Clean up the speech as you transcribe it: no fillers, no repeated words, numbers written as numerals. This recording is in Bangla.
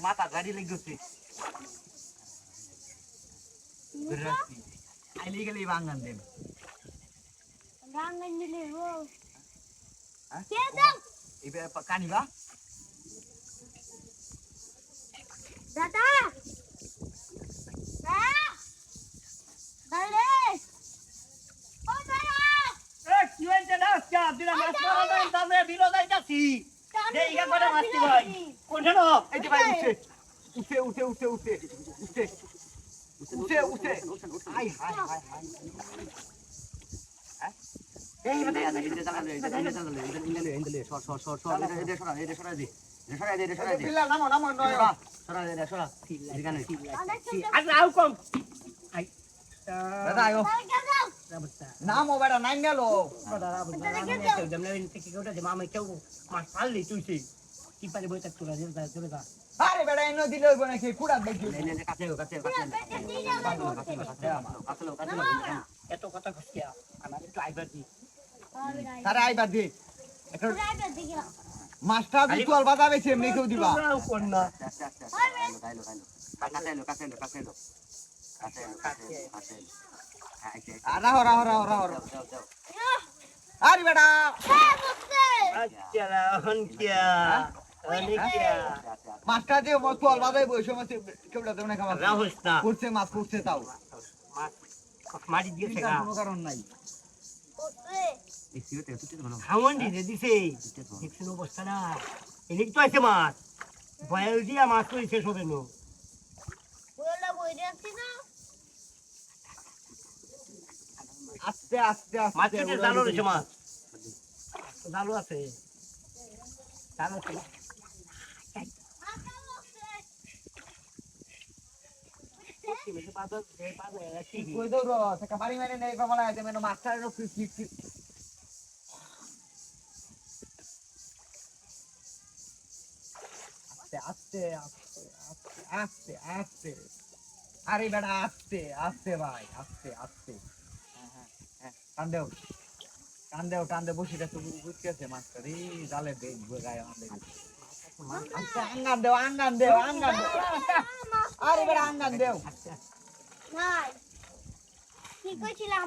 মাথা গাড়ি লেগেছে আইলি গেলে বাঙ্গান দেন বাঙ্গান দিলে ও কে দাও ইবে কানিবা দাদা দাদা ও দাদা এ কি হইছে না আজকে দিলা মাছ মারা দেন তাতে বিলো যাইতাছি এই গা করে মারতি ভাই কোনটা এই যে ভাই উঠে আই হাই হ্যাঁ এই মানে এই চালালে সর এই সরা পিলা নামো নয় সরা এখানে আজ আউ কম আই দাদা আয়ো নামো বেটা নাইন গেল দাদা মামা কেউ মাছ পাললি তুইছি কি পারে বই থাকতো না চলে যা আরে বেটা এনে দিলে হইব নাকি কুড়া দেখি কাছে এত কথা কইয়া আমার একটু আইবার দি সারা আইবার দি একটু আইবার দি মাস্টার দি তোল বাজাবেছে এমনি কেউ দিবা কোন না কাছে রাহো আরে বেটা আচ্ছা হন কিয়া মাস্টার যে তোল বাজাইবো ওই সময় কেউটা দেব না খাবার রাহস না মাছ করছে তাও মাছ মারি দিয়েছে কোনো কারণ নাই হাওয়ান্ডি রে দিছে দেখছেন অবস্থা না এদিক তো আছে মাছ বয়াল দিয়া মাছ কইছে সবে নো বইলা বই রাখছি না আস্তে মাছ কেটে জালো রে মাছ জালো আছে জালো আছে কই দৌড় সে কাবাড়ি মেরে নেই কমলা আছে মেনো মাস্টারের নো ফিট আস্তে আরে বেটা আস্তে ভাই আস্তে হ্যাঁ কান্দে বসিটা তো বুঝতেছে মাস্টার এই জালে দেই গায়ে আমাদের আঙ্গান দেও আরে বেটা আঙ্গান দেও ভাই কি কইছিলাম